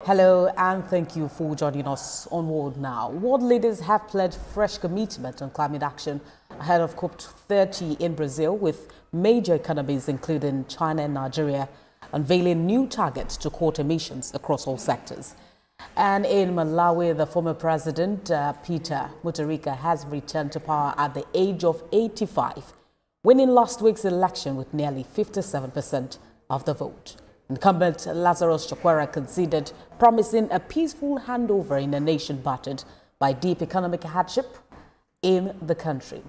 Hello and thank you for joining us on World Now. World leaders have pledged fresh commitment on climate action ahead of COP30 in Brazil, with major economies including China and Nigeria unveiling new targets to cut emissions across all sectors. And in Malawi, the former president, Peter Mutharika, has returned to power at the age of 85, winning last week's election with nearly 57% of the vote. Incumbent Lazarus Chakwera conceded, promising a peaceful handover in a nation battered by deep economic hardship in the country.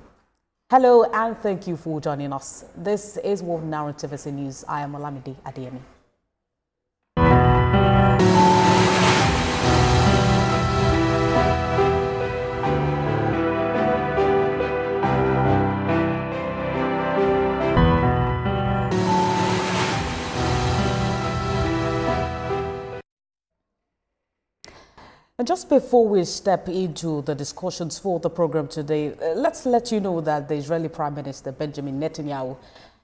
Hello and thank you for joining us. This is World Now on TVC News. I am Olamide Adeyemi. And just before we step into the discussions for the program today, let's let you know that the Israeli Prime Minister Benjamin Netanyahu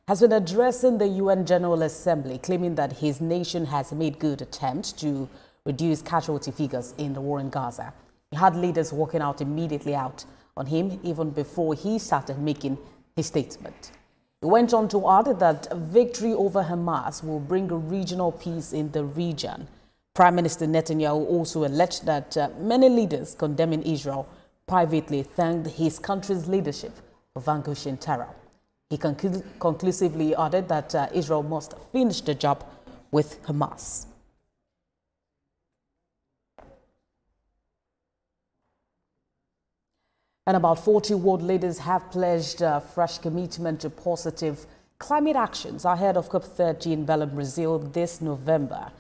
has been addressing the UN General Assembly, claiming that his nation has made good attempts to reduce casualty figures in the war in Gaza. He had leaders walking out immediately out on him even before he started making his statement. He went on to add that victory over Hamas will bring a regional peace in the region. Prime Minister Netanyahu also alleged that many leaders condemning Israel privately thanked his country's leadership for vanquishing terror. He conclusively added that Israel must finish the job with Hamas. And about 40 world leaders have pledged fresh commitment to positive climate actions ahead of COP30 in Brazil this November.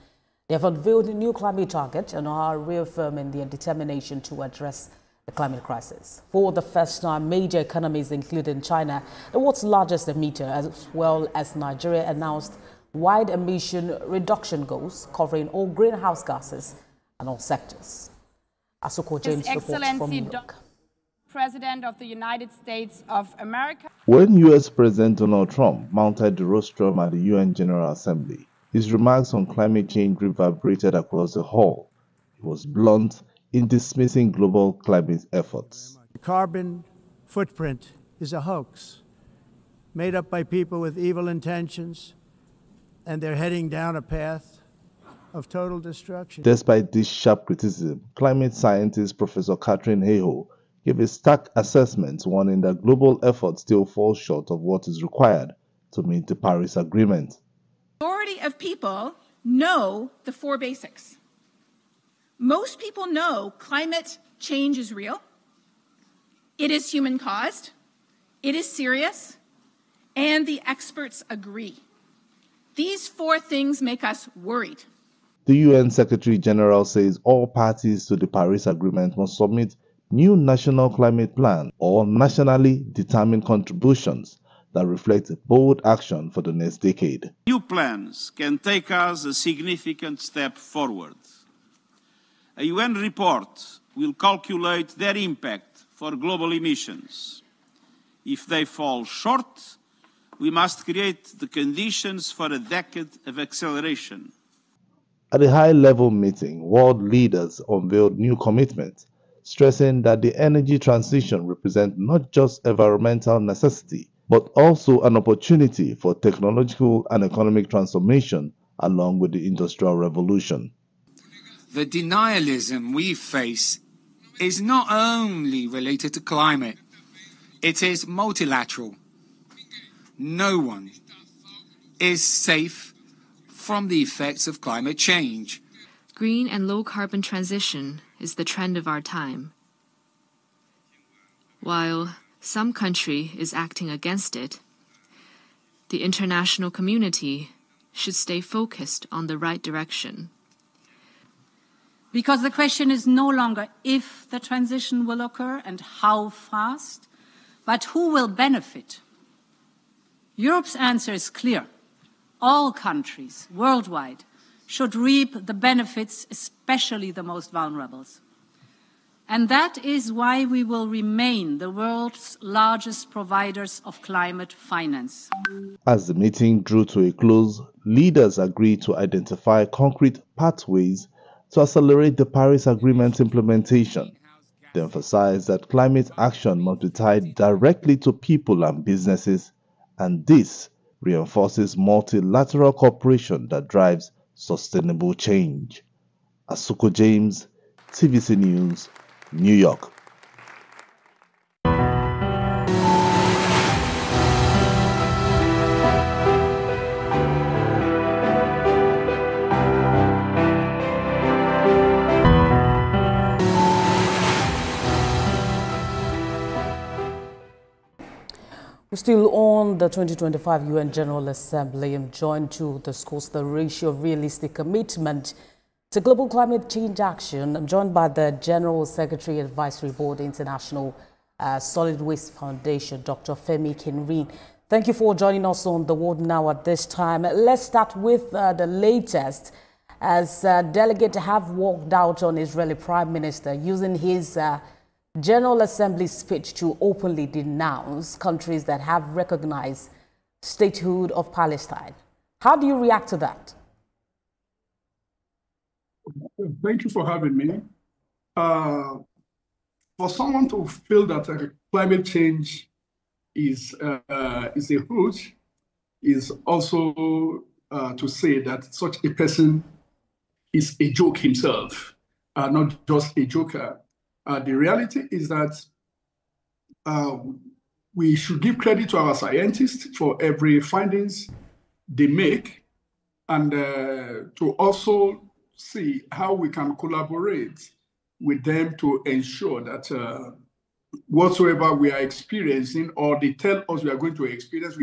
They have unveiled a new climate target and are reaffirming their determination to address the climate crisis. For the first time, major economies, including China, the world's largest emitter, as well as Nigeria, announced wide emission reduction goals covering all greenhouse gases and all sectors. Asuko James reports from New York. President of the United States of America. When U.S. President Donald Trump mounted the rostrum at the UN General Assembly, his remarks on climate change reverberated across the hall. He was blunt in dismissing global climate efforts. The carbon footprint is a hoax made up by people with evil intentions, and they're heading down a path of total destruction. Despite this sharp criticism, climate scientist Professor Catherine Hayhoe gave a stark assessment, warning that global efforts still fall short of what is required to meet the Paris Agreement. The majority of people know the four basics. Most people know climate change is real, it is human caused, it is serious, and the experts agree. These four things make us worried. The UN Secretary General says all parties to the Paris Agreement must submit new national climate plan or nationally determined contributions that reflect bold action for the next decade. New plans can take us a significant step forward. A UN report will calculate their impact for global emissions. If they fall short, we must create the conditions for a decade of acceleration. At a high-level meeting, world leaders unveiled new commitments, stressing that the energy transition represents not just environmental necessity, but also an opportunity for technological and economic transformation along with the Industrial Revolution. The denialism we face is not only related to climate, it is multilateral. No one is safe from the effects of climate change. Green and low-carbon transition is the trend of our time. While some country is acting against it, the international community should stay focused on the right direction. Because the question is no longer if the transition will occur and how fast, but who will benefit. Europe's answer is clear. All countries worldwide should reap the benefits, especially the most vulnerable. And that is why we will remain the world's largest providers of climate finance. As the meeting drew to a close, leaders agreed to identify concrete pathways to accelerate the Paris Agreement implementation. They emphasized that climate action must be tied directly to people and businesses, and this reinforces multilateral cooperation that drives sustainable change. Asuko James, TVC News, New York. We're still on the 2025 UN General Assembly. I'm joined to discuss the ratio of realistic commitment to global climate change action. I'm joined by the General Secretary Advisory Board, International Solid Waste Foundation, Dr. Femi Kinrin. Thank you for joining us on The World Now at this time. Let's start with the latest, as delegates have walked out on Israeli Prime Minister using his General Assembly speech to openly denounce countries that have recognized statehood of Palestine. How do you react to that? Thank you for having me. For someone to feel that climate change is a hoax is also to say that such a person is a joke himself, not just a joker. The reality is that we should give credit to our scientists for every findings they make, and to also see how we can collaborate with them to ensure that whatsoever we are experiencing or they tell us we are going to experience,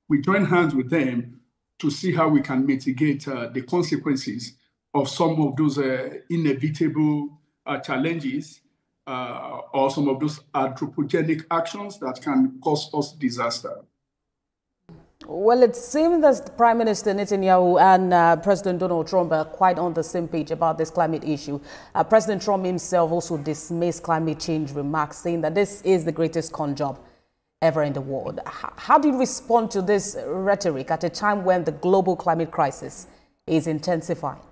we join hands with them to see how we can mitigate the consequences of some of those inevitable challenges or some of those anthropogenic actions that can cause us disaster. Well, it seems that Prime Minister Netanyahu and President Donald Trump are quite on the same page about this climate issue. President Trump himself also dismissed climate change remarks, saying that this is the greatest con job ever in the world. How do you respond to this rhetoric at a time when the global climate crisis is intensifying?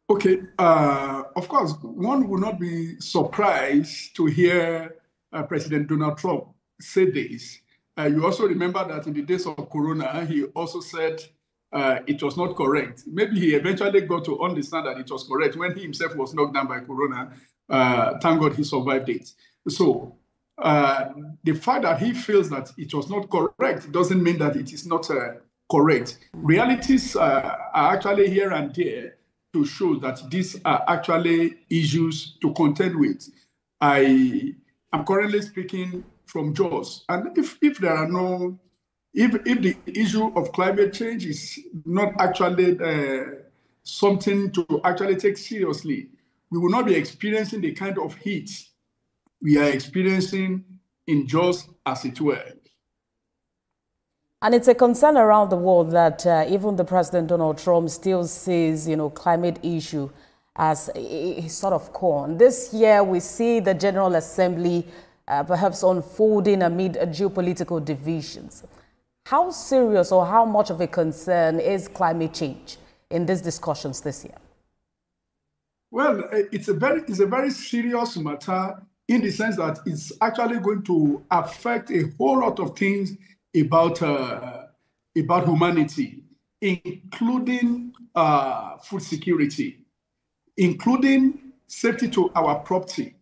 Okay, of course, one will not be surprised to hear President Donald Trump say this. You also remember that in the days of Corona, he also said it was not correct. Maybe he eventually got to understand that it was correct when he himself was knocked down by Corona. Thank God he survived it. So the fact that he feels that it was not correct doesn't mean that it is not correct. Realities are actually here and there to show that these are actually issues to contend with. I am currently speaking from Jos, and if there are no, if the issue of climate change is not actually something to actually take seriously, we will not be experiencing the kind of heat we are experiencing in Jos, as it were. And it's a concern around the world that even the President Donald Trump still sees, climate issue as a sort of con. This year, we see the General Assembly perhaps unfolding amid geopolitical divisions. How serious or how much of a concern is climate change in these discussions this year? Well, it's a very serious matter in the sense that it's actually going to affect a whole lot of things about humanity, including food security, including safety to our property.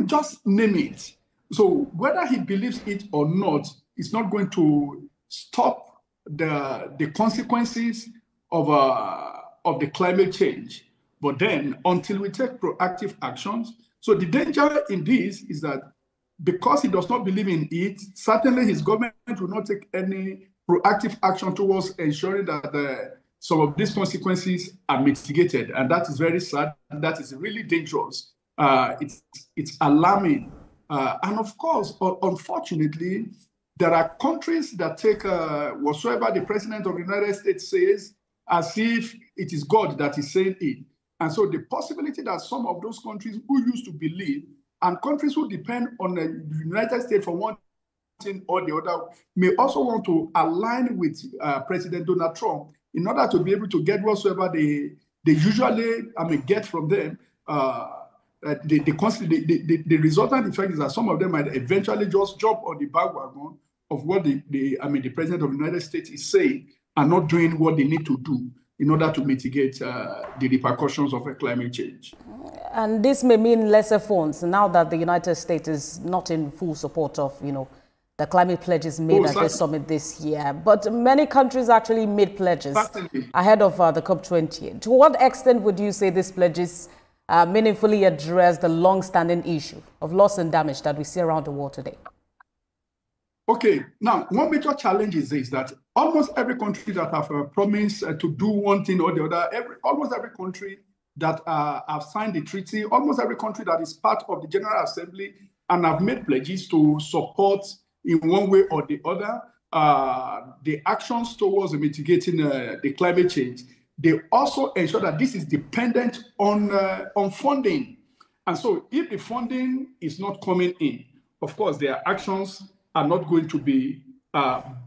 Just name it. So whether he believes it or not, it's not going to stop the consequences of the climate change. But then, until we take proactive actions, so the danger in this is that because he does not believe in it, certainly his government will not take any proactive action towards ensuring that some of these consequences are mitigated. And that is very sad. And that is really dangerous. It's alarming. And of course, unfortunately, there are countries that take whatsoever the President of the United States says as if it is God that is saying it. And so the possibility that some of those countries who used to believe and countries who depend on the United States for one thing or the other may also want to align with President Donald Trump in order to be able to get whatsoever they they usually, get from them, the resultant effect is that some of them might eventually just jump on the bandwagon of what the President of the United States is saying and not doing what they need to do in order to mitigate the repercussions of climate change. And this may mean lesser funds now that the United States is not in full support of, the climate pledges made at this summit this year. But many countries actually made pledges ahead of the COP30. To what extent would you say these pledges meaningfully address the long-standing issue of loss and damage that we see around the world today? Okay, now one major challenge is this, that almost every country that have promised to do one thing or the other, almost every country that have signed the treaty, almost every country that is part of the General Assembly and have made pledges to support in one way or the other the actions towards mitigating the climate change. They also ensure that this is dependent on funding. And so if the funding is not coming in, of course, their actions are not going to be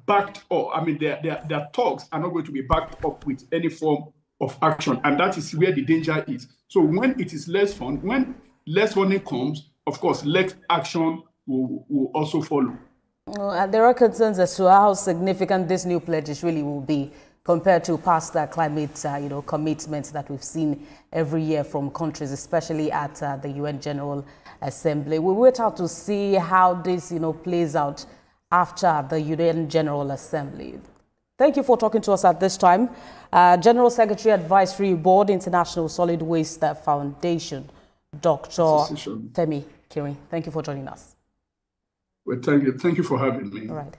backed up. Their talks are not going to be backed up with any form of action. And that is where the danger is. So when it is less fund, when less funding comes, of course, less action will also follow. And there are concerns as to how significant this new pledges really will be compared to past climate commitments that we've seen every year from countries, especially at the UN General Assembly. We wait out to see how this plays out after the UN General Assembly. Thank you for talking to us at this time. General Secretary Advisory Board, International Solid Waste Foundation, Dr. Femi Kirin. Thank you for joining us. Well, thank you for having me. All right.